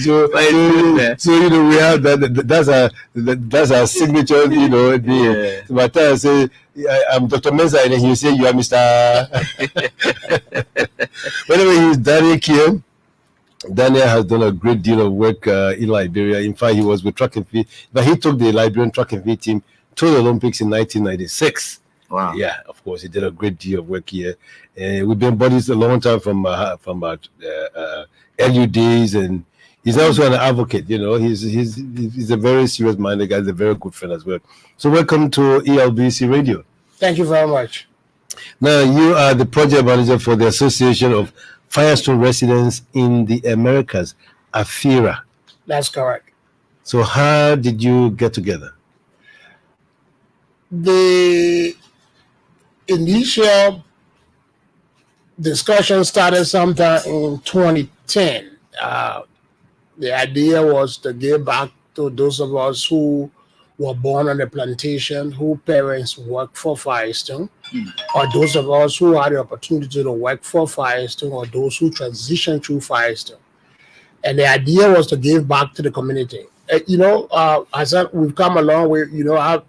we have that. That's our signature. Yeah. But I say I'm Dr. Mensah, and he say you are Mr. Whenever he's Daniel Kiem. Daniel has done a great deal of work in Liberia. In fact, he was with track and field, but he took the Liberian track and field team to the Olympics in 1996. Wow! Yeah, of course, he did a great deal of work here. We've been buddies a long time from LU days, and he's also an advocate. He's a very serious-minded guy. He's a very good friend as well. So, welcome to ELBC Radio. Thank you very much. Now, you are the project manager for the Association of Firestone Residents in the Americas, AFIRA. That's correct. So how did you get together? The initial discussion started sometime in 2010. The idea was to give back to those of us who were born on the plantation, whose parents worked for Firestone, or those of us who had the opportunity to work for Firestone, or those who transitioned through Firestone. And the idea was to give back to the community. As we've come a long way.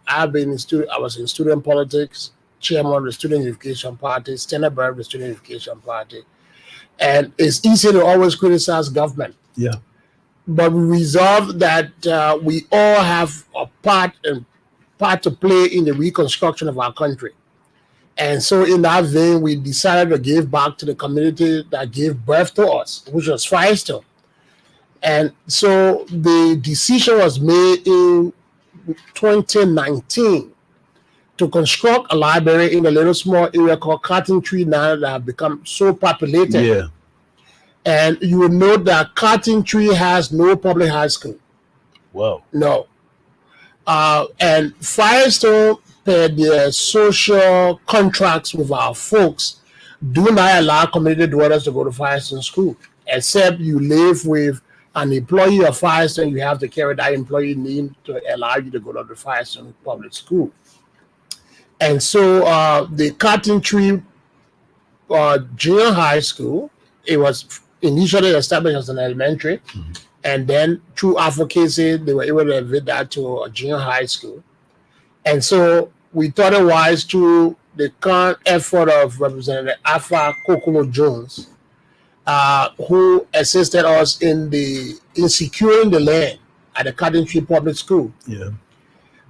I've been I was in student politics, chairman of the Student Unification Party, standard bearer of the Student Unification Party. And it's easy to always criticize government. Yeah. But we resolved that we all have a part to play in the reconstruction of our country. And so in that vein, we decided to give back to the community that gave birth to us, which was Firestone. And so the decision was made in 2019 to construct a library in a little small area called Cotton Tree now that have become so populated. Yeah. And you will note that Cotton Tree has no public high school. Wow. No. And Firestone, per their social contracts with our folks, do not allow community dwellers to go to Firestone school, except you live with an employee of Firestone. You have to carry that employee name to allow you to go to the Firestone public school. And so the Cotton Tree Junior High School, it was initially established as an elementary, and then through advocacy, they were able to elevate that to a junior high school. And so we thought it wise, through the current effort of Representative Alpha Kokolo Jones, who assisted us in securing the land at the Cotton Tree Public School. Yeah.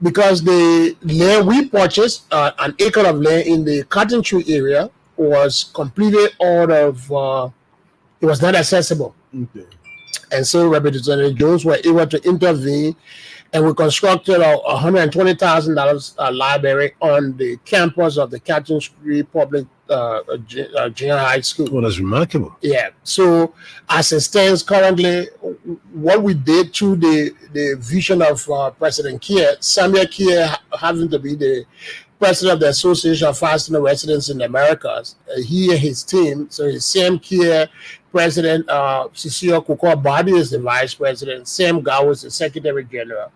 Because the land we purchased, an acre of land in the Cotton Tree area, was completely out of, it was not accessible. Okay. And so Representative Jones were able to intervene, and we constructed a $120,000 library on the campus of the Cotton Tree Public Junior High School. Well, that's remarkable. Yeah. So as it stands currently, what we did through the vision of President Kier, Samuel Kier having to be the president of the Association of Firestone Residents in the Americas, he and his team, so his Sam Kier, President Cecile Kukor Bobby is the vice president, Sam Gow is the secretary general.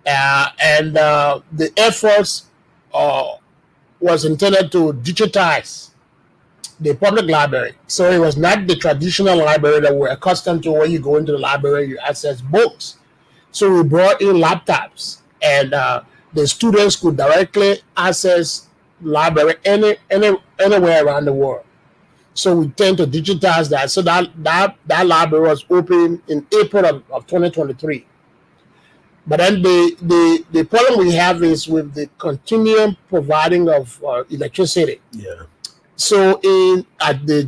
And the efforts was intended to digitize the public library. So it was not the traditional library that we're accustomed to, where you go into the library, you access books. So we brought in laptops, and the students could directly access library anywhere around the world. So we tend to digitize that. So that library was open in April of 2023. But then the problem we have is with the continuing providing of electricity. Yeah. So at the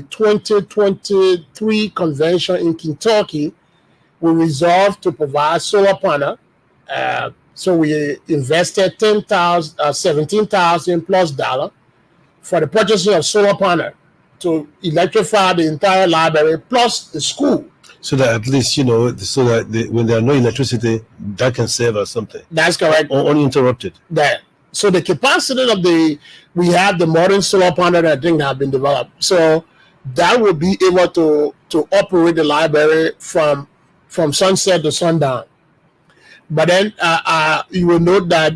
2023 convention in Kentucky, we resolved to provide solar panel. So we invested $17,000 plus for the purchasing of solar panel to electrify the entire library plus the school. So that at least, so that when there are no electricity, that can serve as something. That's correct. Uninterrupted. That. So the capacity we have the modern solar panel that I think have been developed. So that will be able to operate the library from sunset to sundown. But then you will note that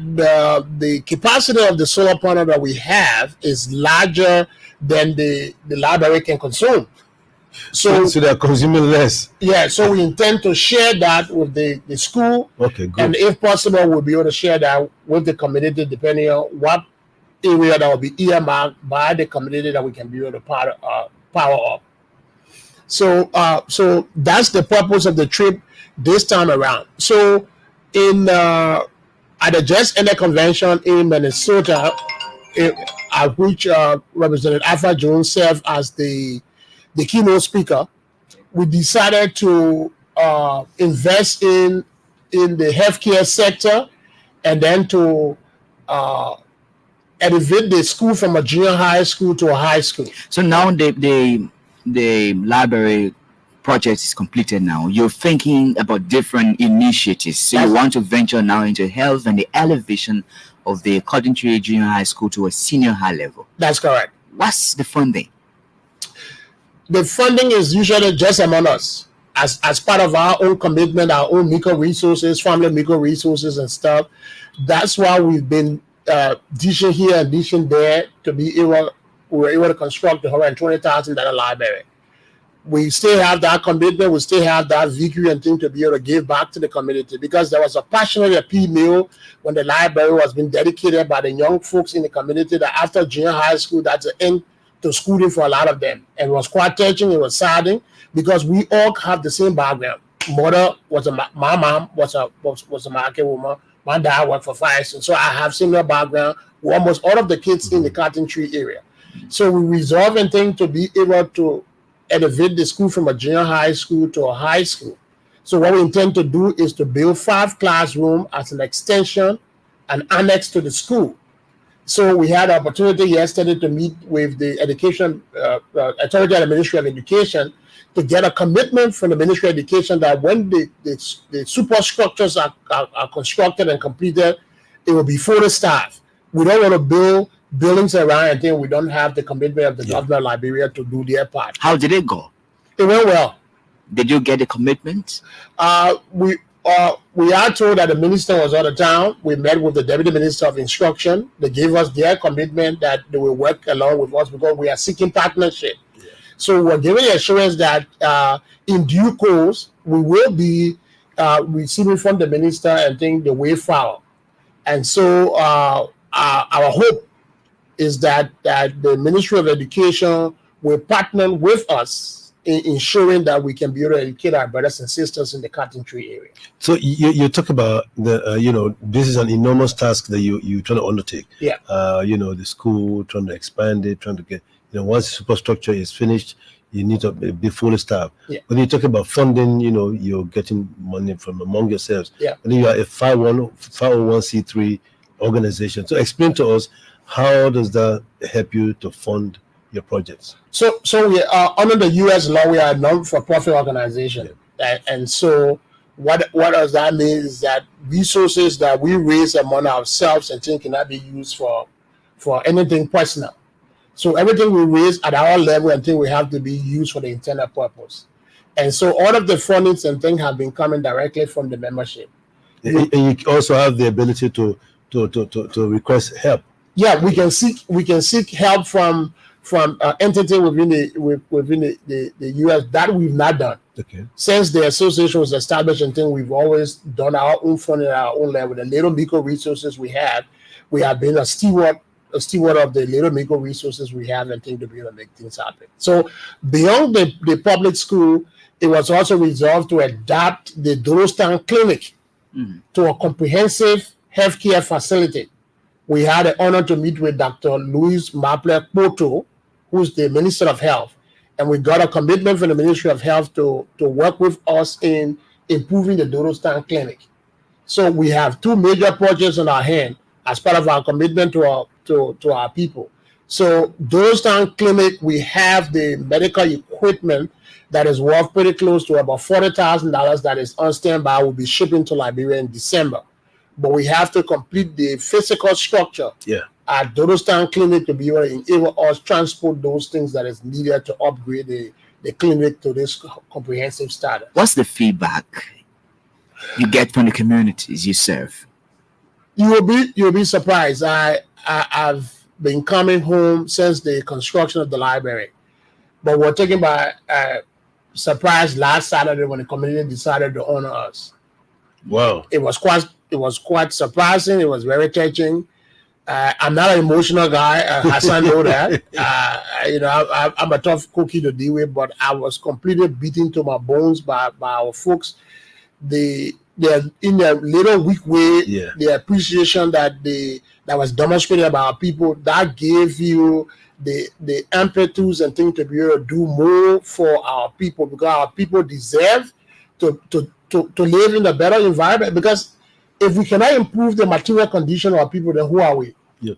the capacity of the solar panel that we have is larger than the library can consume. So they're consuming less. Yeah, so we intend to share that with the school. Okay, good. And if possible, we'll be able to share that with the community, depending on what area that will be earmarked by the community that we can be able to power up. So so that's the purpose of the trip this time around. So in at the Just Ended Convention in Minnesota, at which Representative Alpha Jones served as the keynote speaker, we decided to invest in the healthcare sector, and then to elevate the school from a junior high school to a high school. So now the library project is completed now. You're thinking about different initiatives. So you want to venture now into health and the elevation of the Coventry Junior High School to a senior high level. That's correct. What's the funding? The funding is usually just among us, as part of our own commitment, our own micro resources, family micro resources and stuff. That's why we've been dishing here and dishing there to be able. We were able to construct the $120,000 library. We still have that commitment. We still have that victory and thing to be able to give back to the community, because there was a passionate appeal when the library was being dedicated by the young folks in the community that after junior high school, that's the end to schooling for a lot of them. And it was quite touching. It was saddening, because we all have the same background. Mother was my mom was a market woman. My dad worked for fire, so I have similar background with almost all of the kids in the Cotton Tree area. So we resolve and think to be able to elevate the school from a junior high school to a high school. So what we intend to do is to build 5 classrooms as an extension and annex to the school. So we had an opportunity yesterday to meet with the Education Authority and the Ministry of Education to get a commitment from the Ministry of Education that when the superstructures are constructed and completed, it will be fully staffed. We don't want to build buildings around and then we don't have the commitment of the governor of Liberia to do their part. How did it go? It went well. Did you get the commitment? We are told that the minister was out of town. We met with the deputy minister of instruction. They gave us their commitment that they will work along with us because we are seeking partnership. Yeah. So we're giving assurance that in due course we will be receiving from the minister and think the way forward. And so our hope is that the Ministry of Education will partner with us in ensuring that we can be able to educate our brothers and sisters in the Cotton Tree area. So you talk about the this is an enormous task that you trying to undertake. Yeah. The school trying to expand it, trying to get once the superstructure is finished, you need to be fully staffed. Yeah. When you talk about funding, you're getting money from among yourselves. Yeah. And you are a 501c3 organization. So explain to us, how does that help you to fund your projects? So we are under the U.S. law. We are a non-for-profit organization, and so what does that mean is that resources that we raise among ourselves and think cannot be used for anything personal. So everything we raise at our level and think we have to be used for the intended purpose. And so all of the fundings and things have been coming directly from the membership. And you also have the ability to request help. Yeah, we can seek help from entity within the U.S. that we've not done. Okay. Since the association was established, and thing we've always done our own funding at our own level. The little micro resources we have been a steward of the little micro resources we have, and think to be able to make things happen. So beyond the public school, it was also resolved to adapt the Dorostown Clinic to a comprehensive healthcare facility. We had the honor to meet with Dr. Louis Maple Poto, who's the Minister of Health, and we got a commitment from the Ministry of Health to work with us in improving the Dorostown Clinic. So we have 2 major projects on our hand as part of our commitment to our people. So Dorostown Clinic, we have the medical equipment that is worth pretty close to about $40,000 that is on standby. Will be shipping to Liberia in December. But we have to complete the physical structure at Dorostown Clinic to be able to enable us transport those things that is needed to upgrade the clinic to this comprehensive status. What's the feedback you get from the communities you serve? You'll be surprised. I've been coming home since the construction of the library. but we're taken by surprise last Saturday when the community decided to honor us. Wow. It was quite surprising. It was very touching. I'm not an emotional guy. Hassan know that. I'm a tough cookie to deal with, but I was completely beaten to my bones by our folks. They're in their little weak way, the appreciation that was demonstrated by our people, that gave you the impetus and things to be able to do more for our people, because our people deserve to live in a better environment. Because if we cannot improve the material condition of our people, then who are we? Yeah.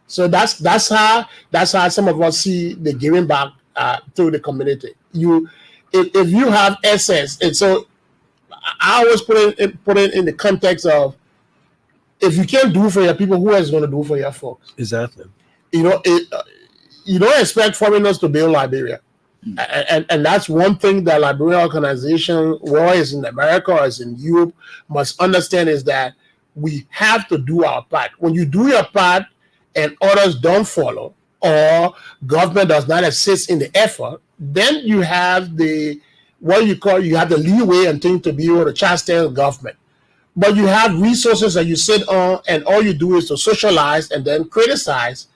So that's how some of us see the giving back to the community. If you have essence, and so I always put it in the context of, if you can't do for your people, who else is going to do for your folks? Exactly. You don't expect foreigners to build Liberia. And that's one thing that Liberian organization, whether it's in America or it's in Europe, must understand, is that we have to do our part. When you do your part and others don't follow, or government does not assist in the effort, then you have you have the leeway and thing to be able to chastise government. But you have resources that you sit on, and all you do is to socialize and then criticize.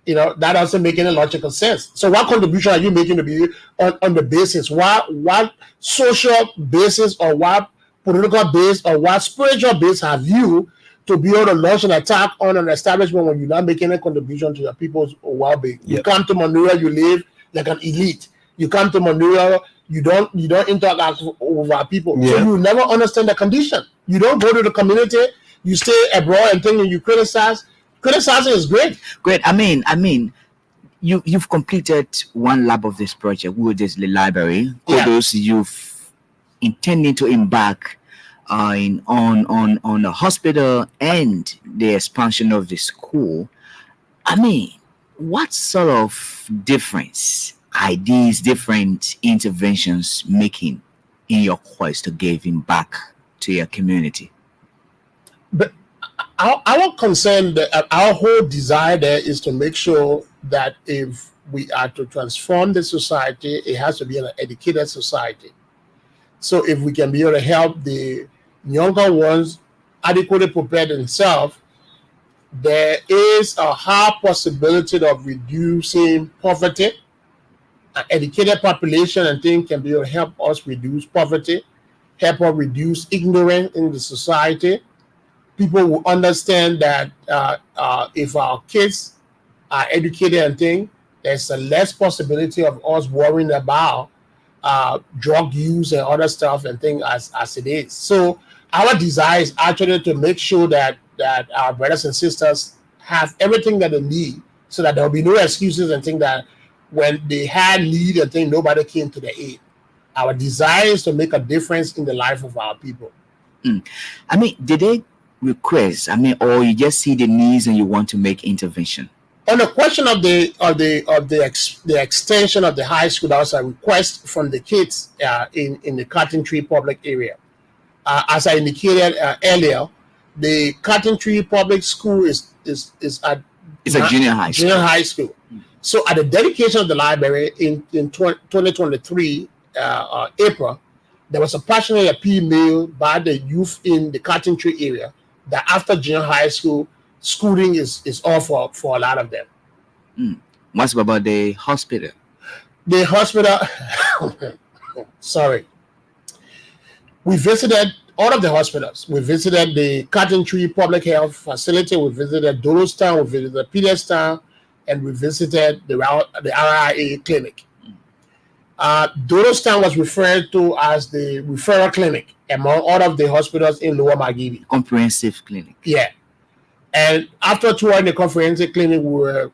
That doesn't make any logical sense. So what contribution are you making to be on the basis? What social basis, or what political base, or what spiritual base have you to be able to launch an attack on an establishment when you're not making a contribution to your people's well-being? Yep. You come to Monrovia, you live like an elite. You come to Monrovia, you don't interact with our people. Yeah. So you never understand the condition. You don't go to the community, you stay abroad and think you criticize. Criticizing is great. Great. I mean, you've completed one lab of this project, which is the library. Kudos, you've intending to embark on the hospital and the expansion of the school. I mean, what sort of difference are these different interventions making in your quest to giving back to your community? But our concern, our whole desire there is to make sure that if we are to transform the society, it has to be an educated society. So if we can be able to help the younger ones adequately prepare themselves, there is a high possibility of reducing poverty. An educated population and things can be able to help us reduce poverty, help us reduce ignorance in the society. People will understand that if our kids are educated and things, there's a less possibility of us worrying about drug use and other stuff and things as it is. So our desire is actually to make sure that our brothers and sisters have everything that they need, so that there will be no excuses and things that when they had need and things, nobody came to their aid. Our desire is to make a difference in the life of our people. I mean, did they request? I mean, or you just see the needs and you want to make intervention? On the question of the extension of the high school, that was a request from the kids in the Cotton Tree Public area. As I indicated earlier, the Cotton Tree Public School is a junior high school. Junior high school. So at the dedication of the library in 2023 April, there was a passionate appeal made by the youth in the Cotton Tree area that after junior high school, schooling is all for a lot of them. What's about the hospital? The hospital, sorry. We visited all of the hospitals. We visited the Cotton Tree Public Health Facility. We visited Doylestown. We visited Peterstown, and we visited the RIA clinic. Doylestown was referred to as the referral clinic among all of the hospitals in Lower Margibi. Comprehensive clinic. Yeah. And after touring the comprehensive clinic, we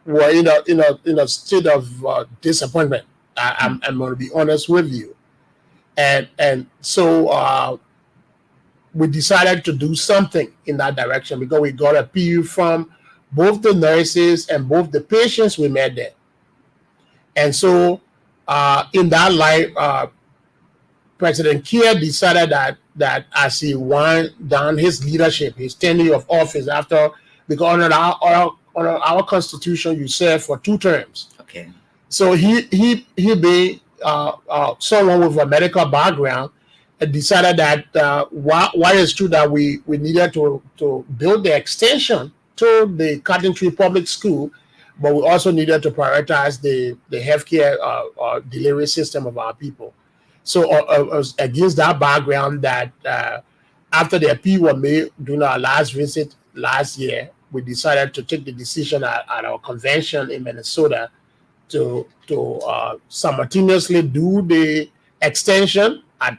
were in a state of disappointment. I'm going to be honest with you. And so we decided to do something in that direction, because we got appeal from both the nurses and both the patients we met there. And so in that light, President Kiir decided that as he wound down his leadership, his tenure of office, after, because under our constitution, you serve for 2 terms. Okay. So he being someone with a medical background, decided that while it's true that we needed to build the extension to the Cotton Tree Public School, but we also needed to prioritize the healthcare delivery system of our people. So against that background, that after the appeal was made during our last visit last year, we decided to take the decision at our convention in Minnesota to simultaneously do the extension at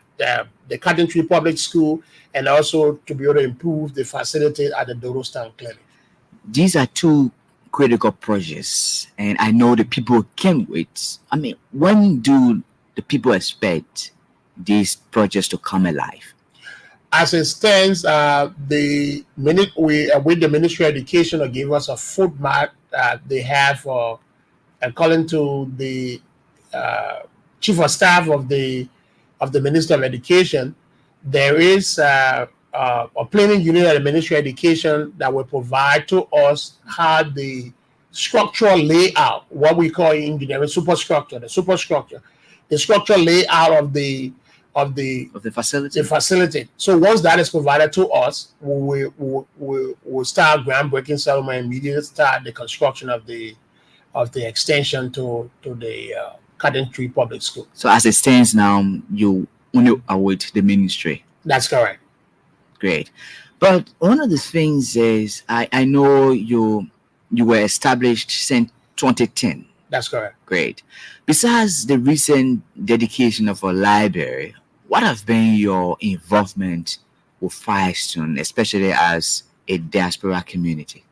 the Cotton Tree Public School, and also to be able to improve the facility at the Dorodstown Clinic. These are two critical projects, and I know the people can't wait. I mean, when do the people expect these projects to come alive? As it stands, the minute we with the Ministry of Education gave us a footmark they have according to the chief of staff of the Ministry of Education, there is a planning unit at the Ministry of Education that will provide to us how the structural layout, what we call in engineering superstructure, the structural layout of the facility. So once that is provided to us, we'll start groundbreaking ceremony, immediately start the construction of the extension to the Cotton Tree Public School. So as it stands now, you only await the ministry. That's correct. Great. But one of the things is I know you were established since 2010. That's correct. Great. Besides the recent dedication of a library, what have been your involvement with Firestone, especially as a diaspora community?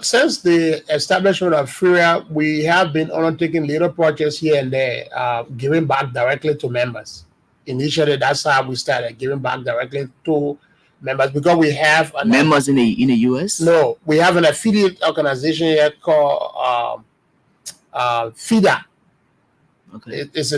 Since the establishment of FIRA, we have been undertaking little projects here and there, giving back directly to members. Initially, that's how we started, giving back directly to members, because we have members in the US. No, we have an affiliate organization here called FIDA. Okay, It's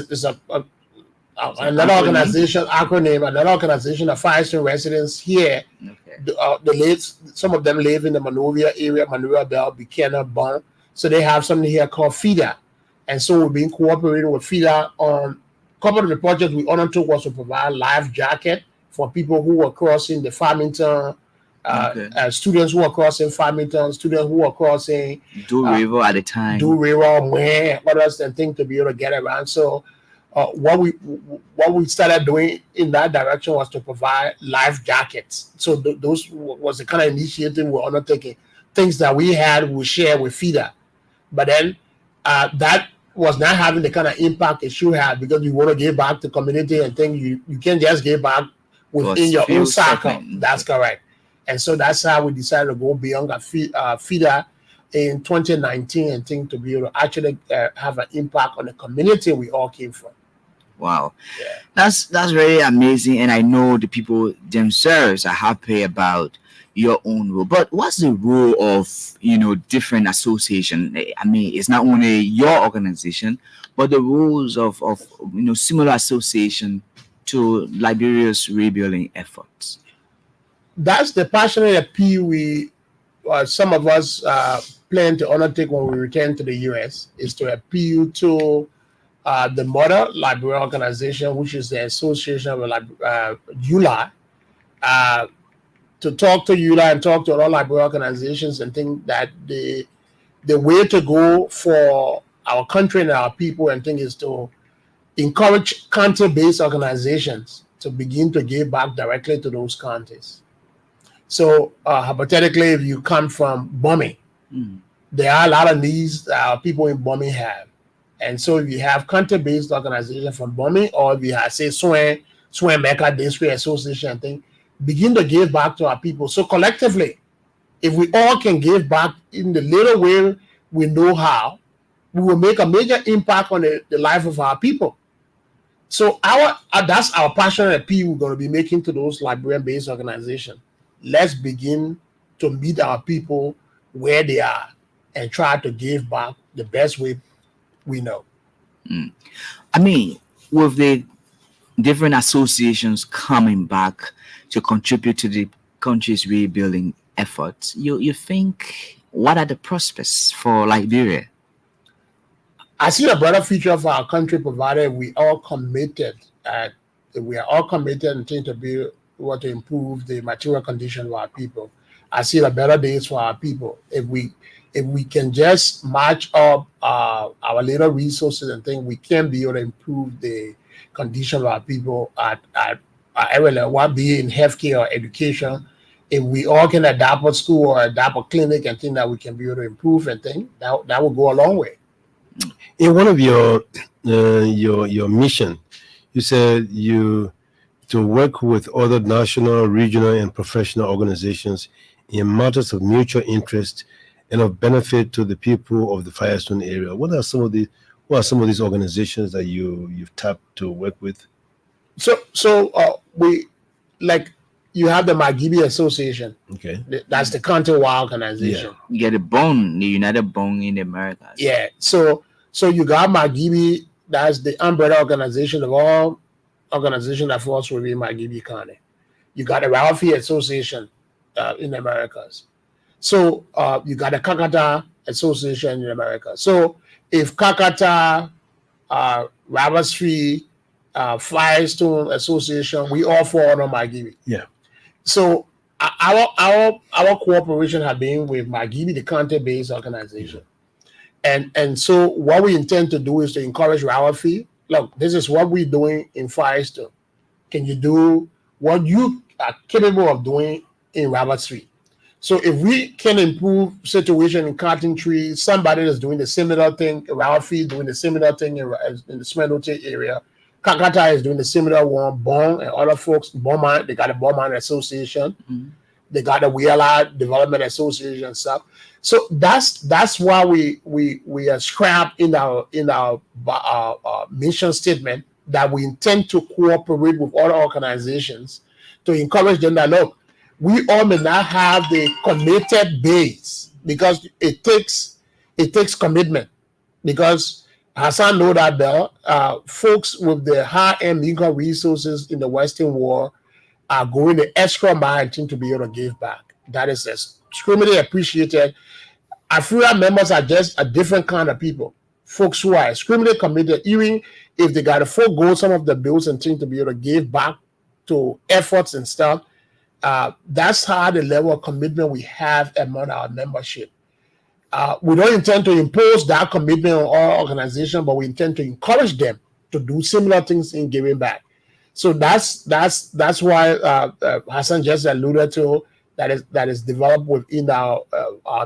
another organization acronym, another organization of Firestone residents here. Okay. Some of them live in the Monrovia area, Monrovia, Bell, Buchanan, Bonn. So they have something here called FIDA, and so we've been cooperating with FIDA on a couple of the projects we undertook was to provide life jacket for people who were crossing the Farmington, students who were crossing Farmington, students who were crossing Do River at the time. Do River, where others and things to be able to get around. So what we started doing in that direction was to provide life jackets. So those was the kind of initiative we're undertaking. Things that we had, we share with FIDA. But then that was not having the kind of impact it should have, because you want to give back to community and things. You can't just give back within your own circle. That's correct. And so that's how we decided to go beyond FIDA in 2019 and think to be able to actually have an impact on the community we all came from. Wow, yeah. That's really amazing, and I know the people themselves are happy about your own role. But what's the role of different association? I mean, it's not only your organization, but the rules of similar association to Liberia's rebuilding efforts. That's the passionate appeal we some of us plan to undertake when we return to the U.S. is to appeal to the mother Liberia organization, which is the Association of ULA, to talk to ULA and talk to other Liberia organizations and think that the way to go for our country and our people and think is to encourage county-based organizations to begin to give back directly to those counties. So hypothetically, if you come from Bombay, there are a lot of needs that people in Bombay have. And so if you have country-based organization from Bombay, or if you have, say, Swan Mecca District Association thing, begin to give back to our people. So collectively, if we all can give back in the little way we know how, we will make a major impact on the life of our people. So that's our passionate appeal we're going to be making to those Liberian-based organizations. Let's begin to meet our people where they are and try to give back the best way we know. I mean, with the different associations coming back to contribute to the country's rebuilding efforts, you think, what are the prospects for Liberia? I see a better future for our country provided we all committed. We are all committed and think to be what to improve the material condition of our people. I see the better days for our people if we can just match up our little resources and think we can be able to improve the condition of our people at every level, what be in healthcare or education. If we all can adapt a school or adapt a clinic and think that we can be able to improve and think that will go a long way. In one of your mission, you said you to work with other national, regional, and professional organizations in matters of mutual interest and of benefit to the people of the Firestone area. What are some of these organizations that you've tapped to work with? So we like you have the Magibi Association. Okay, that's the county-wide organization. You get the United Bone in the Americas. Yeah. So you got Magibi. That's the umbrella organization of all organizations that falls within Magibi County. You got the Ralphie Association in the Americas. So you got the Kakata Association in America. So if Kakata, Roberts Free, Firestone Association, we all fall under Magibi. Yeah. So our cooperation has been with Magibi, the county-based organization. And so what we intend to do is to encourage Ralphie. Look, this is what we're doing in Firestone. Can you do what you are capable of doing in Roberts Street? So if we can improve situation in Cotton Tree, somebody is doing the similar thing, Ralphie doing the similar thing in the Smenote area, Kakata is doing the similar one, Bon and other folks, Beaumont, they got the Beaumont Association, they got the WLI Development Association and stuff. So that's why we are scrapped in our mission statement that we intend to cooperate with other organizations to encourage them that look, we all may not have the committed base because it takes commitment. Because Hassan know that Bell, folks with the high-end income resources in the Western world are going the extra mile to be able to give back. That is extremely appreciated. Afria members are just a different kind of people. Folks who are extremely committed, even if they got to forego some of the bills and things to be able to give back to efforts and stuff. That's how the level of commitment we have among our membership. We don't intend to impose that commitment on our organization, but we intend to encourage them to do similar things in giving back. So that's why Hassan just alluded to that is developed within our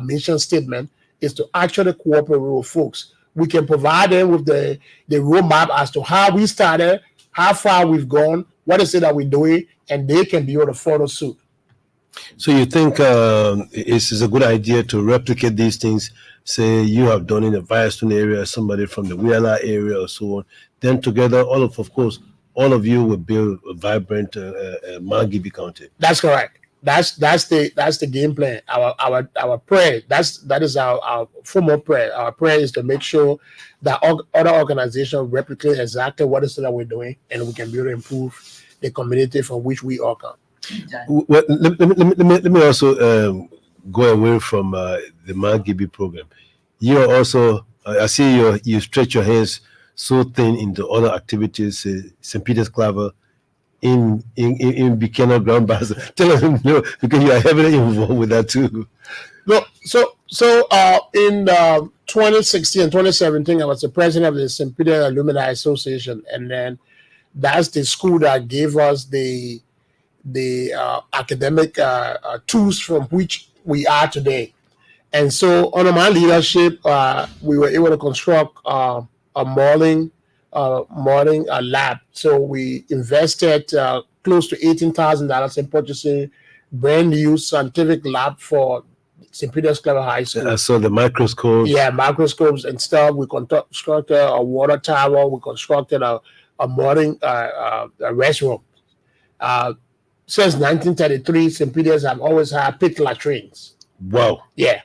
mission statement is to actually cooperate with folks. We can provide them with the roadmap as to how we started, how far we've gone, what is it that we're doing, and they can be able to follow suit. So you think it's a good idea to replicate these things, say you have done in the Firestone area, somebody from the Wheeler area or so on, then together, all of you will build a vibrant Magibi County. That's correct. That's the game plan. Our prayer. That is our formal prayer. Our prayer is to make sure that other organizations replicate exactly what it is that we're doing, and we can be able to improve the community from which we all come. Well, let me also go away from the Magibi program. You are also, I see you stretch your hands so thin into other activities, St. Peter's Claver, in Buchanan Ground Bars. Tell them no, because you are heavily involved with that too. No, so in 2016 and 2017, I was the president of the St. Peter Alumni Association, and then that's the school that gave us the academic tools from which we are today. And so under my leadership, we were able to construct a modeling lab. So we invested close to $18,000 in purchasing brand new scientific lab for St. Peter's Claver High School. I saw the microscopes. Yeah, microscopes and stuff. We constructed a water tower. We constructed a modeling restroom. Since 1933, St. Peter's have always had pit latrines. Wow. Yeah.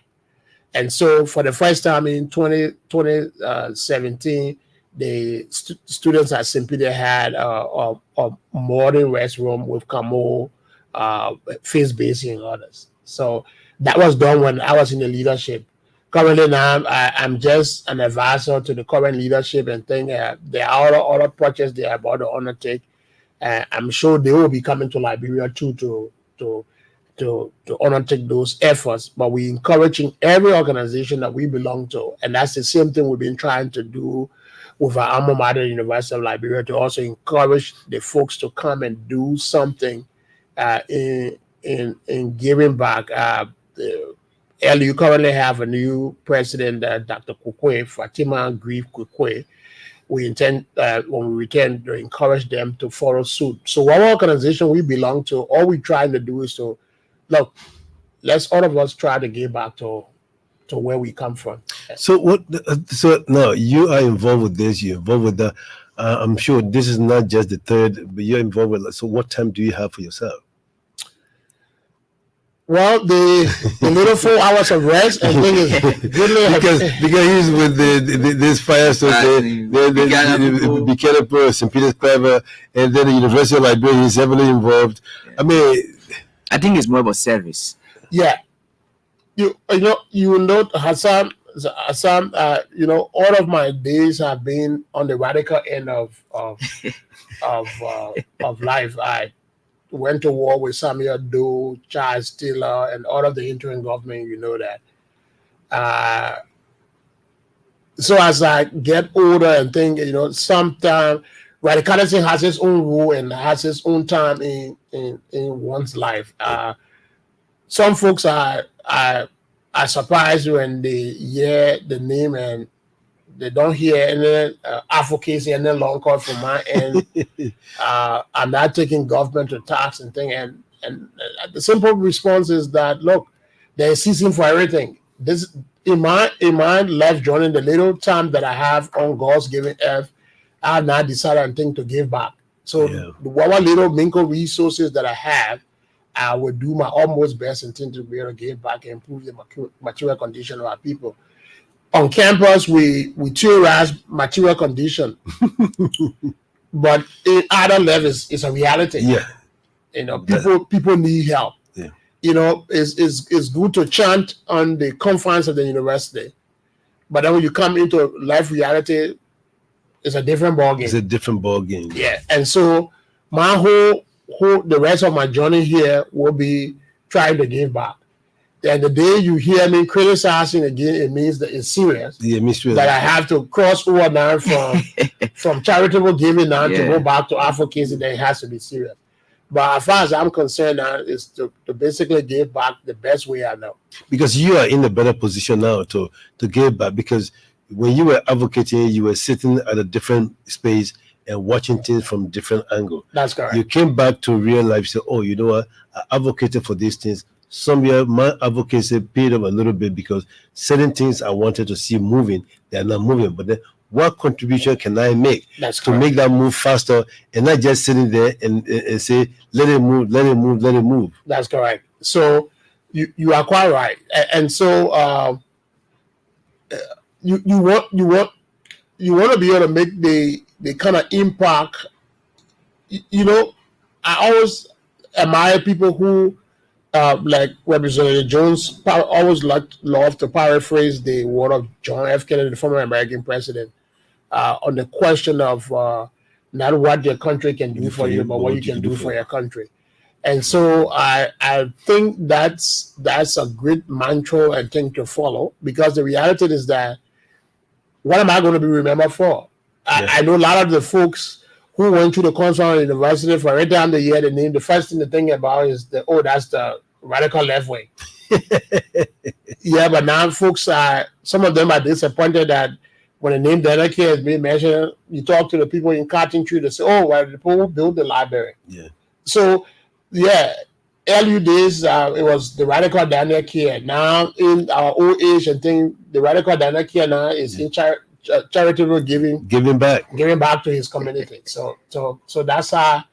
And so for the first time in 2017, the students at St. Peter had a modern restroom with commode, face basin, and others. So that was done when I was in the leadership. Currently now, I'm just an advisor to the current leadership and think there are other projects they are about to undertake. I'm sure they will be coming to Liberia too to to undertake those efforts. But we encouraging every organization that we belong to, and that's the same thing we've been trying to do with our alma mater, University of Liberia, to also encourage the folks to come and do something in giving back. LU currently have a new president, Dr. Kukwe, Fatima Grief Kukwe. We intend, when we return, to encourage them to follow suit. So, what organization we belong to, all we're trying to do is to look. Let's all of us try to get back to where we come from. So what? So now you are involved with this. You're involved with that. I'm sure this is not just the third, but you're involved with. So what time do you have for yourself? Well, the little 4 hours of rest, I think is really because he's with this fire, so the Buchanan, St. Peter's Clever, and then the University of Liberia is heavily involved. I mean, I think it's more about service. Yeah, you know, Hassan, all of my days have been on the radical end of life. I went to war with Samuel Doe, Charles Taylor, and all of the interim government. You know that. So as I get older and think, sometimes radicalism has its own rule and has its own time in one's life. Some folks are surprised when they hear the name and they don't hear any advocacy and then long call from my end. I'm not taking government to task and thing. And the simple response is that, look, there's season for everything. This in my life journey, the little time that I have on God's given earth, I have not decided and think to give back. So whatever little mingle resources that I have, I will do my utmost best and think to be able to give back and improve the material condition of our people. On campus, we theorize material condition, but in other levels, it's a reality. Yeah, people need help. Yeah, it's good to chant on the conference of the university, but then when you come into life reality, it's a different ballgame. It's a different ballgame. Yeah, and so my whole the rest of my journey here will be trying to give back. And the day you hear me criticizing again, it means that it's serious. Yeah, that I have to cross over now from charitable giving now to go back to advocacy. That it has to be serious. But as far as I'm concerned now, is to basically give back the best way I know. Because you are in a better position now to give back. Because when you were advocating, you were sitting at a different space and watching things from different angle. That's correct. You came back to real life. Say, oh, you know what? I advocated for these things. Somewhere my advocacy paid off a little bit because certain things I wanted to see moving, they are not moving. But then what contribution can I make to make that move faster and not just sitting there and say, let it move, let it move, let it move. That's correct. So you are quite right. And so you want to be able to make the kind of impact. I always admire people who like Representative Jones always love to paraphrase the word of John F. Kennedy, the former American president, on the question of not what your country can do for you, but what you can do for your country. And so I think that's a great mantra and thing to follow, because the reality is that what am I going to be remembered for? I know a lot of the folks who went to the Constitutional University for every time they hear the name, the first thing to think about is that's the radical left wing. But now folks some of them are disappointed that when the name Delaki is being mentioned, you talk to the people in Cotton Tree, they say, oh, well, the people who built the library. Yeah. So, LU days, it was the radical Daniel Kier. Now, in our old age, I think the radical Daniel Kier now is in charitable giving back to his community. So that's how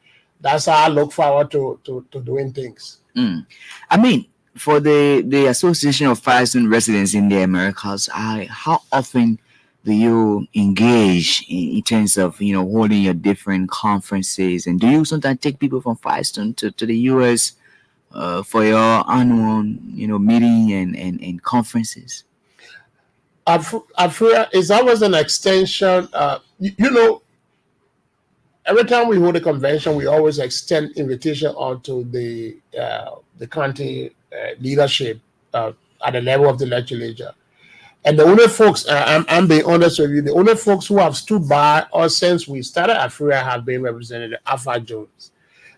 I look forward to doing things. I mean, for the Association of Firestone Residents in the Americas, how often do you engage in terms of holding your different conferences, and do you sometimes take people from Firestone to the US for your annual meeting and conferences? Africa is always an extension. You know, every time we hold a convention, we always extend invitation onto the county leadership at the level of the legislature. And the only folks, I'm being honest with you, the only folks who have stood by us since we started Africa have been Representative Alpha Jones.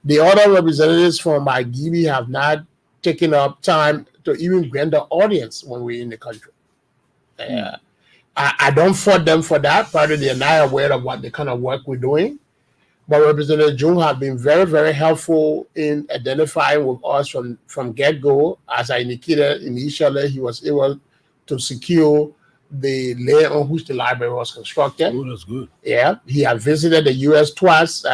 The other representatives from Igibi have not taken up time to even grant the audience when we're in the country. I don't fault them for that. Probably they're not aware of what the kind of work we're doing. But Representative June have been very, very helpful in identifying with us from get-go. As I indicated initially, he was able to secure the land on which the library was constructed. Oh, that's good. Yeah, he had visited the U.S. twice,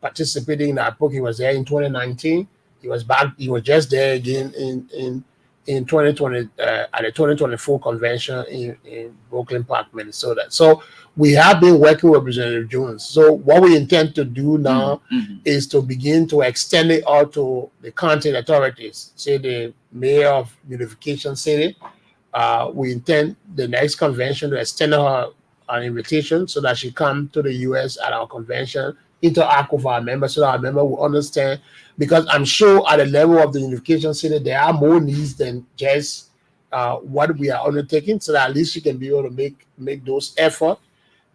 participating in our book. He was there in 2019. He was back. He was just there again in 2020 at the 2024 convention in Brooklyn Park, Minnesota. So we have been working with Representative Jones. So what we intend to do now is to begin to extend it out to the county authorities, say the mayor of Unification City. We intend the next convention to extend her an invitation so that she come to the U.S. at our convention, interact with our members so that our members will understand. Because I'm sure at the level of the Unification City, there are more needs than just what we are undertaking, so that at least she can be able to make those efforts.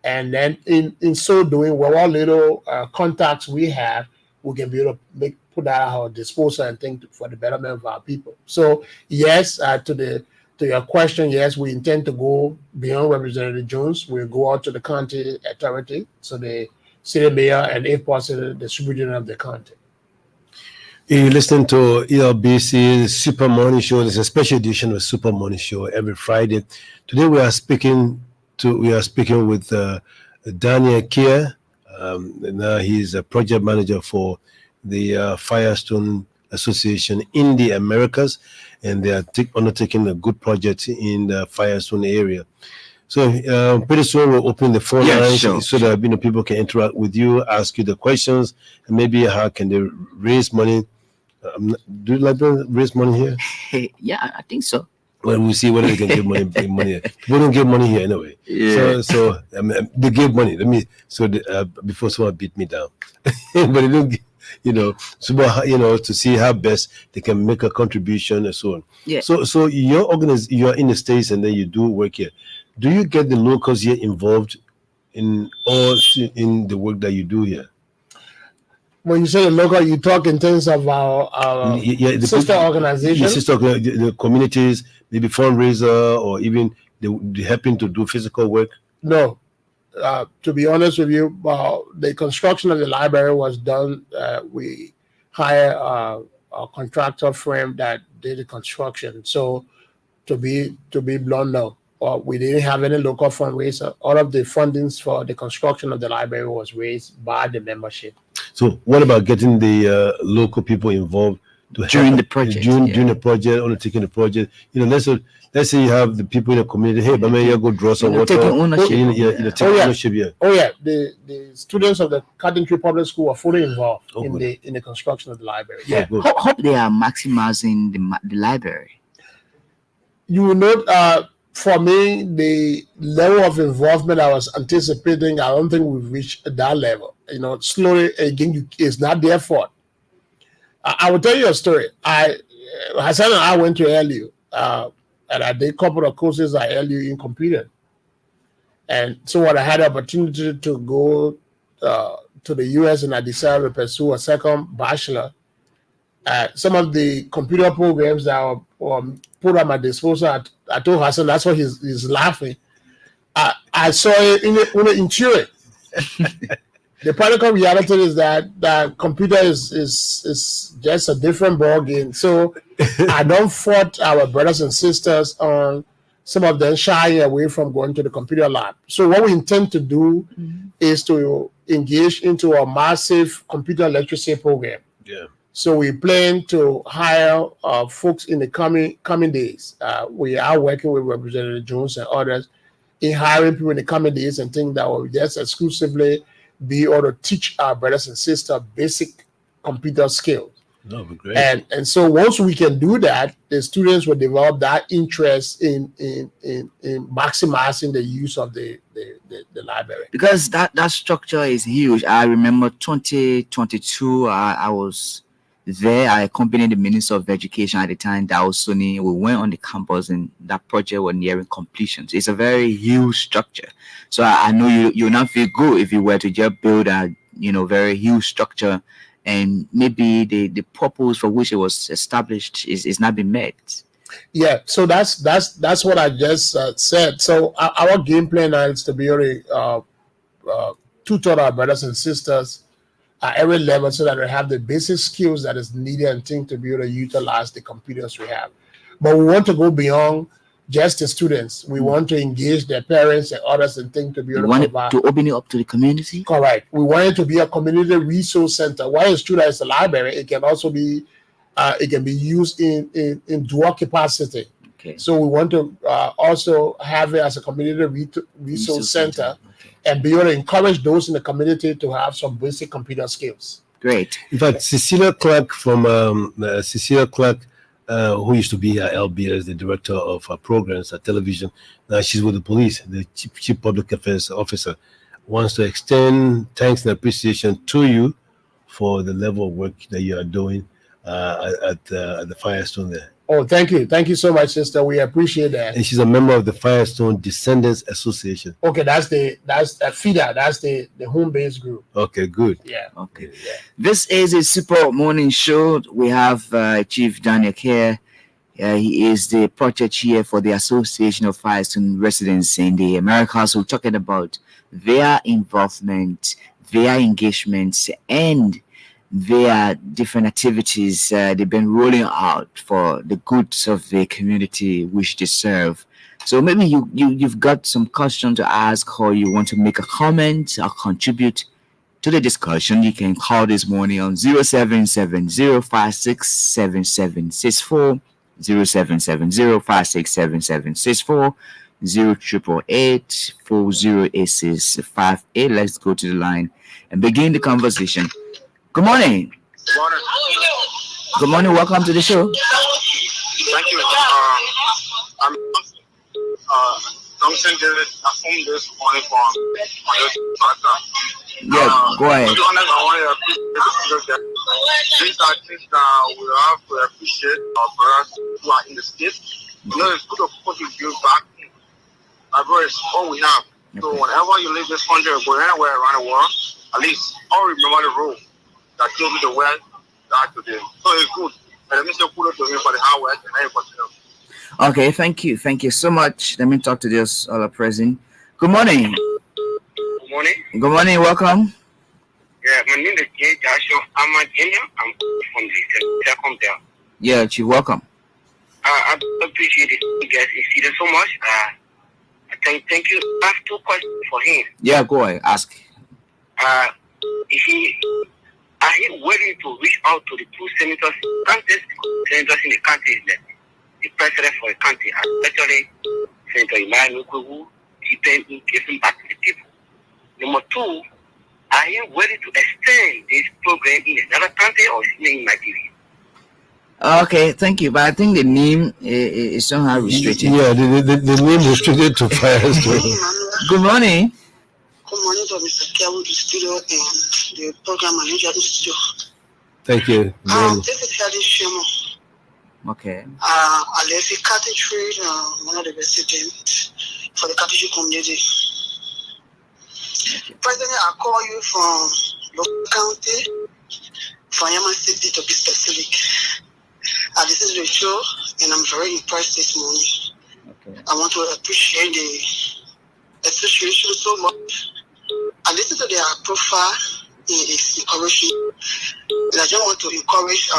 And then in so doing, what little contacts we have, we can be able to put that at our disposal and think for the betterment of our people. So yes, to your question, yes, we intend to go beyond Representative Jones. We'll go out to the county authority, so the city mayor and, if possible, the superintendent of the county. You're listening to Elbc's Super Morning Show. There's a special edition of Super Morning Show every Friday. Today we are speaking with Daniel Kier. Now he's a project manager for the Firestone Association in the Americas, and they are undertaking a good project in the Firestone area. So pretty soon we'll open the phone lines so that people can interact with you, ask you the questions, and maybe how can they raise money. Do you like to raise money here? Yeah, I think so. Well, we'll see whether they can give money. People don't give money here anyway. Yeah. So they give money. Before someone beat me down, but they don't. To see how best they can make a contribution and so on. Yeah. So you are in the States and then you do work here. Do you get the locals here involved in the work that you do here? When you say the local, you talk in terms of our the sister organization? The communities, maybe fundraiser, or even they helping to do physical work? No. To be honest with you, the construction of the library was done. We hired a contractor firm that did the construction. So to be blunt, no. We didn't have any local fundraiser. All of the fundings for the construction of the library was raised by the membership. So what about getting the local people involved during the project? During the project, undertaking the project. Let's say you have the people in the community. Hey, but man, you go draw some water. Taking ownership. Take ownership. Yeah. Oh yeah. The students of the Cottontree Public School are fully involved in the construction of the library. Yeah. Hope they are maximizing the library. You will note. For me, the level of involvement I was anticipating, I don't think we've reached that level. Slowly, again, it's not their fault. I will tell you a story. Hassan and I went to LU, and I did a couple of courses at LU in computing. And so when I had the opportunity to go to the US, and I decided to pursue a second bachelor, some of the computer programs that were put at my disposal, I told Hassan, that's why he's laughing. I saw it in Turing. The practical reality is that computer is just a different ball game. So I don't fault our brothers and sisters on some of them shying away from going to the computer lab. So what we intend to do is to engage into a massive computer literacy program. Yeah. So we plan to hire folks in the coming days. We are working with Representative Jones and others in hiring people in the coming days, and think that will just exclusively be able to teach our brothers and sisters basic computer skills. That would be great. And so once we can do that, the students will develop that interest in maximizing the use of the library. Because that structure is huge. I remember 2022, I was there. I accompanied the Minister of Education at the time, Dao Suni. We went on the campus, and that project was nearing completion. So it's a very huge structure. So I know you'll not feel good if you were to just build a very huge structure, and maybe the purpose for which it was established is not being met. Yeah, so that's what I just said. So our game plan now is to be able to tutor our brothers and sisters at every level, so that they have the basic skills that is needed and thing to be able to utilize the computers we have. But we want to go beyond just the students. We want to engage their parents and others and things to be able You to want to open it up to the community? Correct. We want it to be a community resource center. While a student is a library, it can also be used in dual capacity. Okay. So we want to also have it as a community resource center, and be able to encourage those in the community to have some basic computer skills. Great. In fact, Cecilia Clark who used to be at Elbc as the director of programs at television, now she's with the police, the chief public affairs officer, wants to extend thanks and appreciation to you for the level of work that you are doing at the Firestone there. Oh, thank you so much, sister. We appreciate that. And she's a member of the Firestone Descendants Association. Okay, that's FIDA. That's the home-based group. Okay, good. Yeah. Okay. Yeah. This is a super morning show. We have Chief Daniel here. He is the project chair for the Association of Firestone Residents in the Americas. We're talking about their involvement, their engagements, and their different activities they've been rolling out for the goods of the community which they serve. So maybe you've got some question to ask, or you want to make a comment or contribute to the discussion. You can call this morning on 077-056-7764, 077-056-7764, 0888-408658. Let's go to the line and begin the conversation. Good morning. Good morning. Good morning. Welcome to the show. Thank you. I'm Johnson David. I phoned this morning from your partner. Yeah, go ahead. To be honest, I want to appreciate the that these are things that we have to appreciate our brothers who are in the state. You know, it's good of course to give back. Our brothers, all we have. So whenever you leave this country or go anywhere around the world, at least I'll remember the role that told me the well that today. So it's good. And let me say kudos to him for the hard work and everybody else. Okay, thank you. Thank you so much. Let me talk to this all present. Good morning. Good morning. Good morning. Welcome. Yeah, my name is Jay Joshua. I'm a junior. I'm from the second there. Yeah, Chief, welcome. I appreciate it. You guys see that so much. Thank you. I have two questions for him. Yeah, go ahead. Ask. Are he willing to reach out to the two senators in the country, the president for the country, especially Senator Imai Nukugu, giving back to the people? Number two, are you willing to extend this program in another country or in Nigeria? Okay, thank you. But I think the name is somehow restricted. Yeah, the name restricted to Firestone. Good morning. Good morning to Mr. Kelwood, the studio, and the program manager of the studio. Thank you. This is Hedy Shemo. Okay. I live in Cathetry, one of the residents for the Cathetry community. Okay. President, I call you from local county, from Yama City to be specific. This is the show, and I'm very impressed this morning. Okay. I want to appreciate the association so much. I listen to their profile, it's encouraging. And I just want to encourage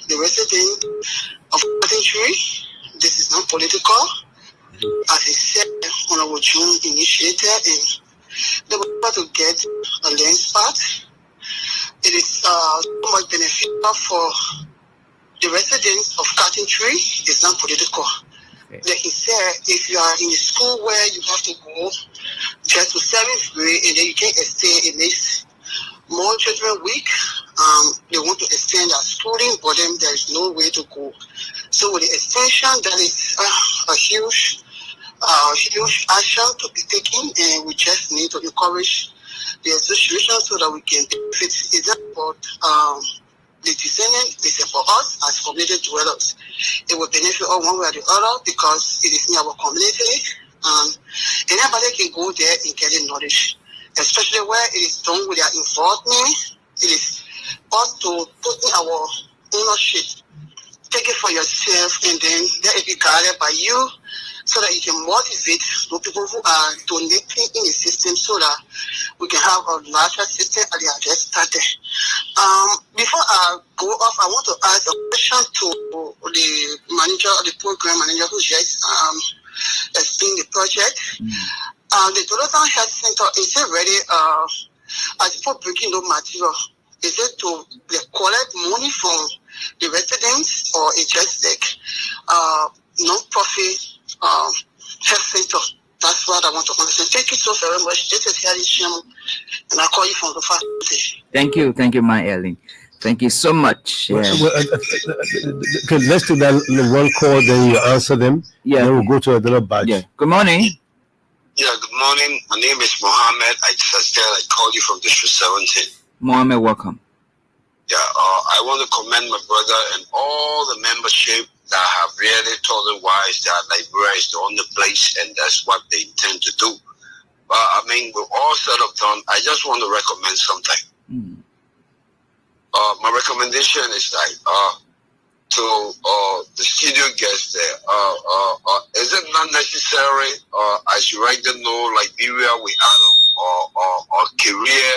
the residents of Country. This is not political. As I said, Honorable June initiated, and they were able to get a land spot. It is so much beneficial for the residents of Country. It's not political. Okay. Like he said, if you are in a school where you have to go just to 7th grade and then you can't stay, it makes more children weak. they want to extend their schooling, but then there is no way to go. So with the extension, that is a huge action to be taken, and we just need to encourage the association so that we can benefit. It's not about the descendant, it's about us as community dwellers. It will benefit us one way or the other because it is in our community, and anybody can go there and get the knowledge, especially where it is done with their involvement. It is us to put in our ownership. Take it for yourself, and then let it be guided by you, so that you can motivate the people who are donating in the system, so that we can have a larger system and they are just started. Before I go off, I want to ask a question to the manager, the program manager who just explained the project. The Dolotown Health Center, is it ready, as people breaking no material, is it to collect money from the residents, or it's just like non-profit health center? That's what I want to understand. Thank you so very much. This is Harry Shim, and I call you from the facility. Thank you, my Ellen. Thank you so much. Yeah. Okay, let's do that one call, then you answer them. Yeah. Then we'll go to another batch. Yeah. Good morning. Yeah, good morning. My name is Mohammed. I called you from District 17. Mohammed, welcome. Yeah, I want to commend my brother and all the membership that have really told them why that Liberia is the only place, and that's what they intend to do. But I mean, with all said and done, I just want to recommend something. My recommendation is to the studio guests there. Is it not necessary? As you rightly know, Liberia, we have a career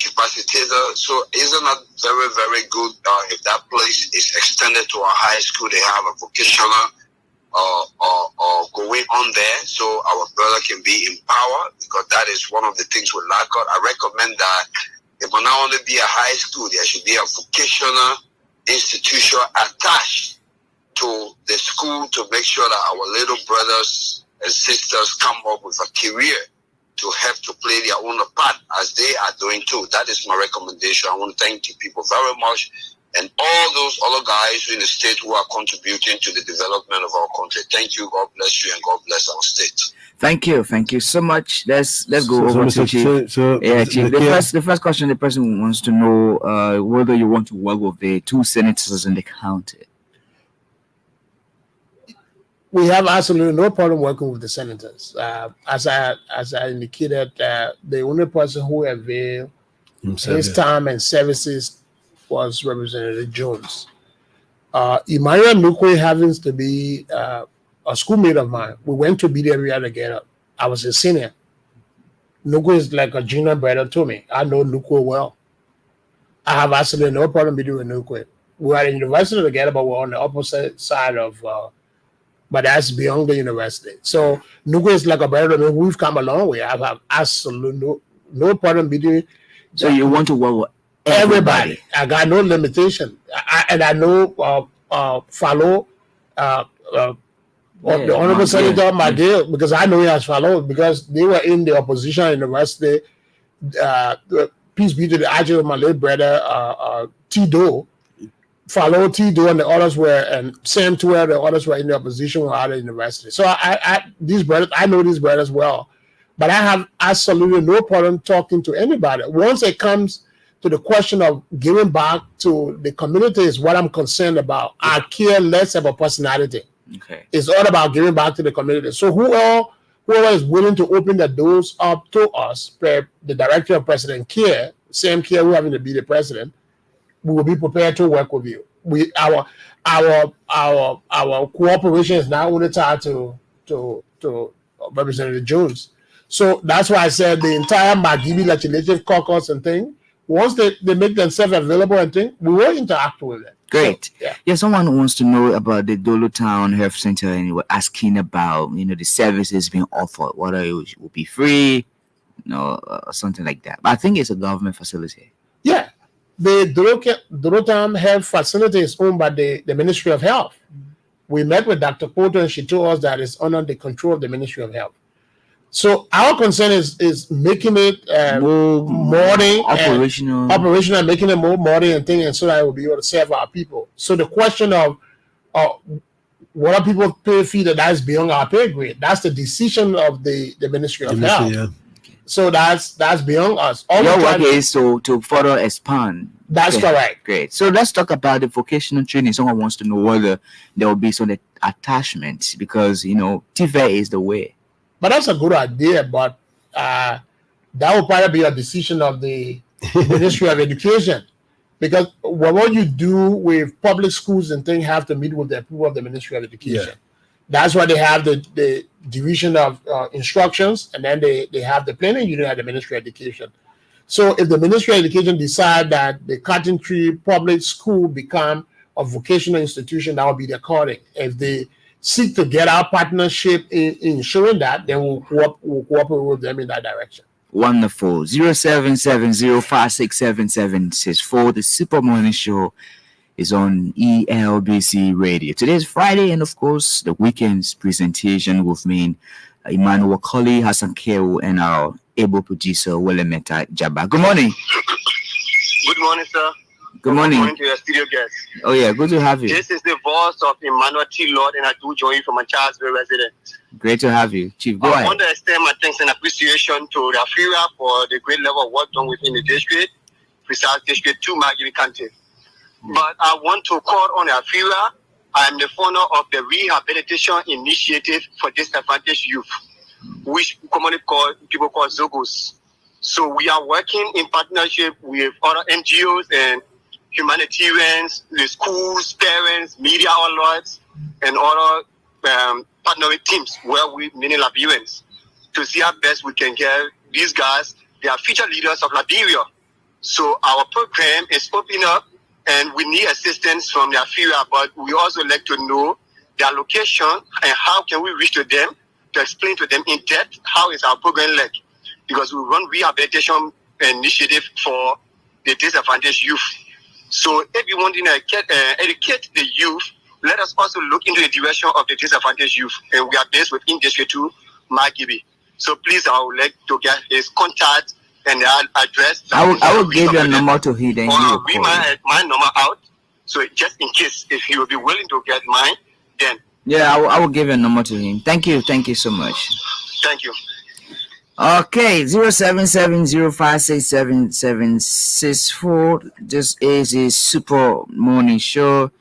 capacitator. So isn't that very, very good if that place is extended to a high school? They have a vocational going on there, so our brother can be empowered, because that is one of the things we lack out. I recommend that it will not only be a high school, there should be a vocational institution attached to the school to make sure that our little brothers and sisters come up with a career to help to play their own part as they are doing too. That is my recommendation. I want to thank you people very much, and all those other guys in the state who are contributing to the development of our country. Thank you. God bless you, and God bless our state. Thank you so much. Let's go over to Chief. Chief. The first question, the person wants to know whether you want to work with the two senators in the county. We have absolutely no problem working with the senators. As I indicated, the only person who availed his time and services was Representative Jones. Emmanuel Nukwe happens to be a schoolmate of mine. We went to be area together. I was a senior. Nukwe is like a junior brother to me. I know Nukwe well. I have absolutely no problem with Nukwe. We are in university together, but we're on the opposite side of. But that's beyond the university. So Nukwe is like a brother to me. We've come a long way. I have absolutely no problem between. So you want to work with everybody? I got no limitation. I know follow. The Honorable Senator Madil, because I know he has followed, because they were in the opposition university. Peace be to the actual of my late brother, Tido. Follow Tido, and the others were, and Sam too, the others were in the opposition or out of university. So these brothers, I know these brothers well, but I have absolutely no problem talking to anybody. Once it comes to the question of giving back to the community is what I'm concerned about. I care less about personality. Okay. It's all about giving back to the community. So whoever is willing to open the doors up to us, the director of President Kier, Sam Kier, who having to be the president, we will be prepared to work with you. Our cooperation is not only tied to Representative Jones. So that's why I said the entire Magibi Legislative Caucus and thing, once they make themselves available and thing, we will interact with them. Great. So, yeah. Yeah, someone wants to know about the Dolotown Health Center, and you were asking about, the services being offered, whether it will be free, or something like that. But I think it's a government facility. Yeah. The Dolotown Health Facility is owned by the Ministry of Health. We met with Dr. Porter, and she told us that it's under the control of the Ministry of Health. So our concern is making it more modern, operational, and making it more modern and thing, and so that it will be able to serve our people. So the question of what are people pay fee that's beyond our pay grade? That's the decision of the Ministry of Health. Yeah. So that's beyond us. All your work is to further expand. That's correct. Great. So let's talk about the vocational training. Someone wants to know whether there will be some attachments because TVET is the way. But that's a good idea. But that will probably be a decision of the Ministry of Education, because what you do with public schools and things have to meet with the approval of the Ministry of Education. Yeah. That's why they have the division of instructions, and then they have the planning unit at the Ministry of Education. So if the Ministry of Education decide that the Cotton Tree Public School become a vocational institution, that will be their calling. If they seek to get our partnership in ensuring that, then we'll cooperate with them in that direction. Wonderful. 0770567764. The Super Morning Show is on ELBC Radio. Today is Friday, and of course, the weekend's presentation with me, Emmanuel Colley, Hassan Keu, and our able producer, Willemeta Jabba. Good morning. Good morning, sir. Good morning. Good morning to your studio guests. Oh, yeah, good to have you. This is the voice of Emmanuel T. Lord, and I do join you from a Charlesville resident. Great to have you, Chief. Go I ahead. want to extend my thanks and appreciation to the AFIRA for the great level of work done within the district, precise district to Margibi County. But I want to call on the AFIRA. I am the founder of the Rehabilitation Initiative for Disadvantaged Youth, which commonly people call ZOGOS. So we are working in partnership with other NGOs and humanitarians, the schools, parents, media outlets, and other partnering teams where we, many Liberians, to see how best we can get these guys. They are future leaders of Liberia. So our program is opening up, and we need assistance from the AFIRA, but we also like to know their location and how can we reach to them to explain to them in depth how is our program like, because we run rehabilitation initiative for the disadvantaged youth. So if you want to educate the youth, let us also look into the direction of the disadvantaged youth, and we are based within District 2, Margibi. So please, I would like to get his contact and address. I will give you a number to him. Then or read my number out. So just in case, if he will be willing to get mine, then. Yeah, I will give you a number to him. Thank you so much. Thank you. Okay, 0770567764. This is a Super Morning Show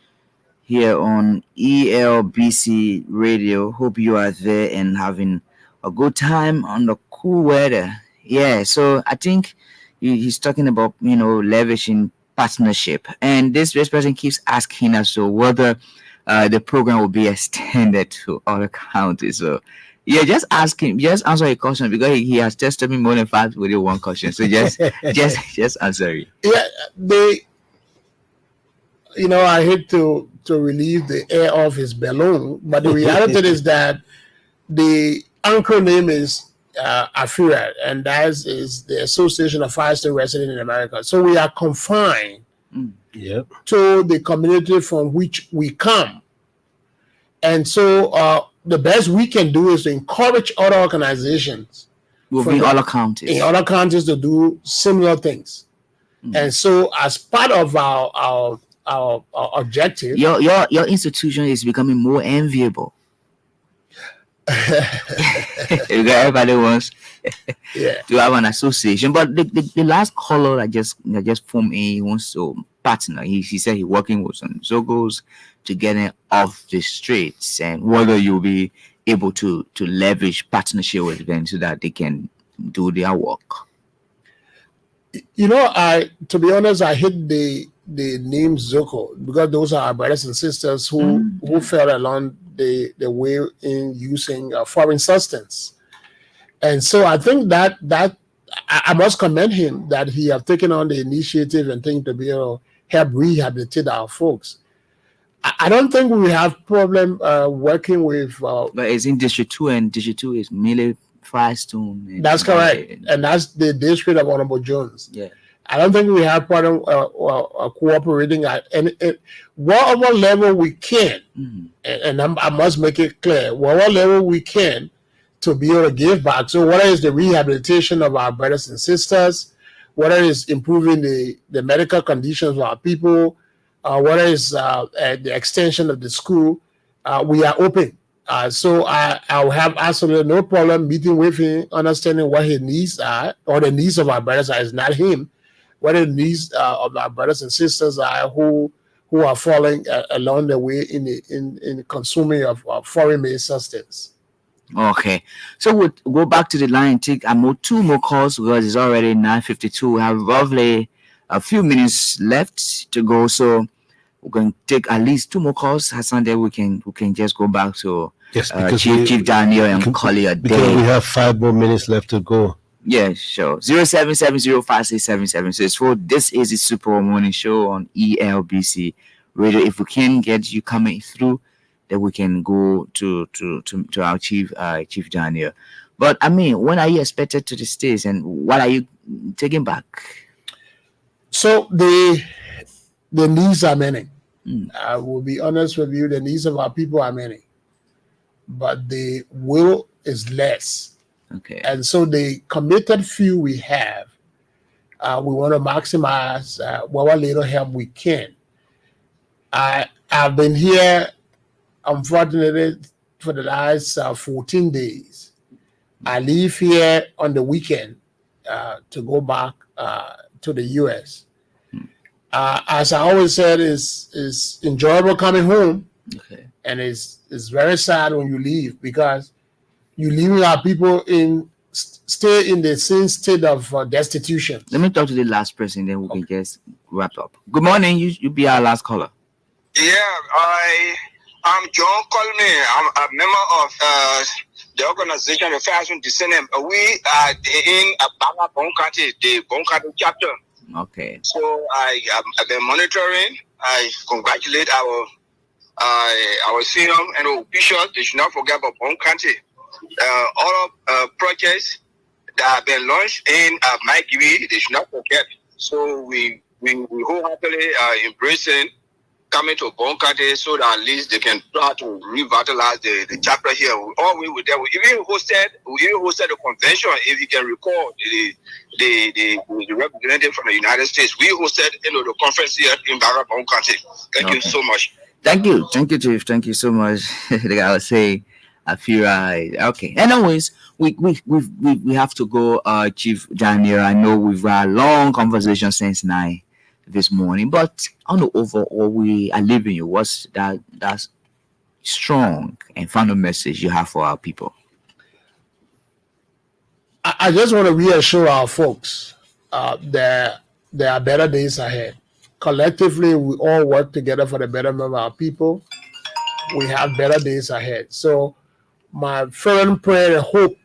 here on ELBC Radio. Hope you are there and having a good time on the cool weather. Yeah, so I think he's talking about, leveraging partnership. And this person keeps asking us whether the program will be extended to other counties. So, yeah, just ask him. Just answer a question, because he has tested me more than 5 with one question. So just answer it. Yeah, I hate to relieve the air off his balloon, but the reality is that the anchor name is AFIRA, and that is the Association of Fire State Residents in America. So we are confined to the community from which we come, and so the best we can do is to encourage other organizations in other counties to do similar things. And so, as part of our objective, your institution is becoming more enviable. Everybody wants to have an association, but the last caller I just formed, he wants to partner. He said he's working with some Zogos to get it off the streets, and whether you'll be able to leverage partnership with them so that they can do their work. To be honest, I hate the name Zoko, because those are our brothers and sisters who fell along the way in using foreign substance. And so I think that I must commend him that he have taken on the initiative and thing to be able to help rehabilitate our folks. I don't think we have problem working with. But it's in District 2, and District 2 is merely Firestone. That's correct, and that's the district of Honorable Jones. Yeah, I don't think we have problem cooperating at whatever level we can, and I must make it clear, whatever level we can, to be able to give back. So whether it's the rehabilitation of our brothers and sisters, whether it's improving the medical conditions of our people, whether it's the extension of the school, we are open. So I'll have absolutely no problem meeting with him, understanding what his needs are, or the needs of our brothers are. It's not him. What the needs of our brothers and sisters are who are falling along the way in the consuming of foreign-made substance. Okay, so we'll go back to the line and take two more calls because it's already 9:52. We have roughly a few minutes left to go, so we're going to take at least two more calls. Hassan, then we can just go back to Chief Daniel and call it a day. Because we have 5 more minutes left to go. Yeah, sure. 07705677. So this is the Super Morning Show on ELBC Radio. If we can get you coming through, then we can go to our Chief Daniel. But I mean, when are you expected to the States, and what are you taking back? So the needs are many. I will be honest with you, the needs of our people are many, but the will is less. Okay. And so the committed few we have, we want to maximize what little help we can. I've been here, unfortunately, for the last 14 days. I leave here on the weekend to go back to the U.S. As I always said, it's enjoyable coming home, and it's very sad when you leave because you leave our people stay in the same state of destitution. Let me talk to the last person, then we can just wrap up. Good morning. You be our last caller. Yeah, I'm John Coleman. I'm a member of the organization, the Fashion Descendant. We are in Banga Bonkati, the Bonkati chapter. Okay. So I've been monitoring. I congratulate our senior and officials. They should not forget about Bonkati. All projects that have been launched in Mike Gibby, they should not forget. So we wholeheartedly are embracing coming to Bonkati so that at least they can try to revitalize the chapter here. All we were there. We even hosted the convention. If you can recall, the representative from the United States, we hosted the conference here in Barra Bonkati. Thank you so much. Thank you, Chief. Thank you so much. Like I was saying, I feel right. Okay. Anyways, we have to go, Chief Daniel. I know we've had a long conversation since 9 this morning, but on the overall, we are leaving you. What's that strong and final message you have for our people? I just want to reassure our folks that there are better days ahead. Collectively, we all work together for the betterment of our people. We have better days ahead. So my fervent prayer and hope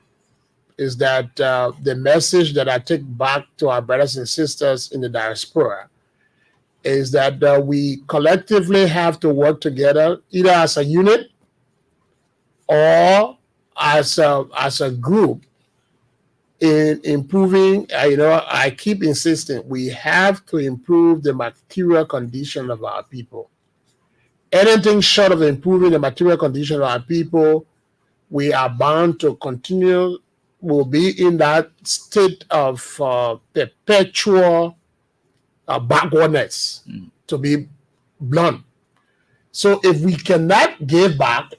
is that the message that I take back to our brothers and sisters in the diaspora is that we collectively have to work together, either as a unit or as a group, in improving. I keep insisting we have to improve the material condition of our people. Anything short of improving the material condition of our people, we are bound to continue. Will be in that state of perpetual backwardness, to be blunt. So if we cannot give back,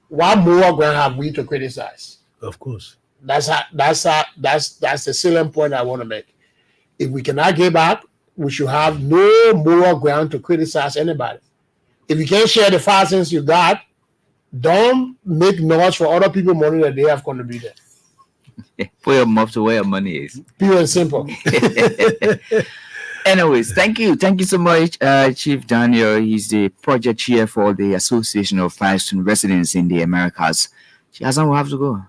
what more ground have we to criticize? Of course. That's the salient point I want to make. If we cannot give back, we should have no moral ground to criticize anybody. If you can't share the 5 cents you got, don't make noise for other people money that they have contributed. Put your mouth to where your money is. Pure and simple. Anyways, thank you so much, Chief Daniel. He's the project chair for the Association of Firestone Residents in the Americas. Hassan will have to go.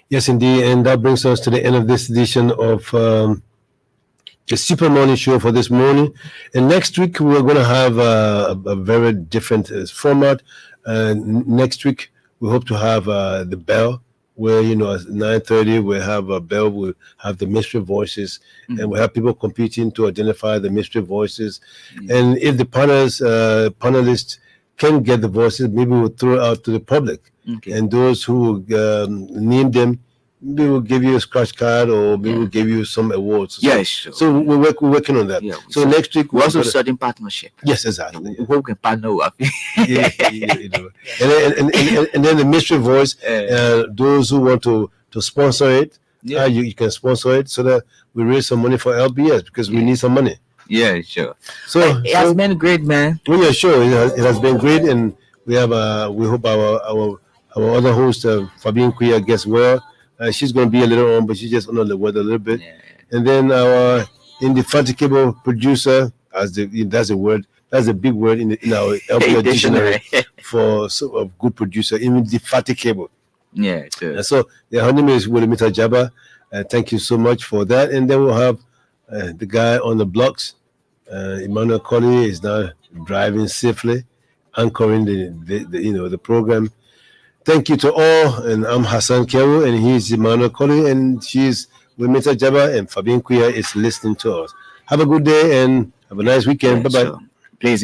Yes, indeed, and that brings us to the end of this edition of the Super Morning Show for this morning. And next week we're going to have a very different format. Next week we hope to have the bell, where at 9:30 we'll have a bell. We'll have the mystery voices, and we'll have people competing to identify the mystery voices. And if the panelists can get the voices, maybe we'll throw it out to the public. Okay. And those who name them maybe we'll give you a scratch card, or maybe we'll give you some awards. Yes, sure. So we're working on that. Yeah, so next week we also certain partnership. Yes, exactly. We can partner with. You know. And then the mystery voice. Those who want to sponsor it, you can sponsor it so that we raise some money for LBS, because we need some money. Yeah, sure. So it has been great, man. Oh yeah, sure. It has been great, and we have we hope our other host Fabienne Kuya gets well. She's going to be a little on, but she's just under the weather a little bit. Yeah. And then our indefatigable producer, that's a word. That's a big word in our LBS dictionary for a good producer. Indefatigable. Yeah, sure. So her name is Willimita Jabba. Thank you so much for that. And then we'll have the guy on the blocks. Emmanuel Colley is now driving safely, anchoring the program. Thank you to all, and I'm Hassan Keru, and he's Emmanuel Colley, and she's Willimita Jabba, and Fabienne Kuya is listening to us. Have a good day and have a nice weekend. Bye bye. Sure. Please.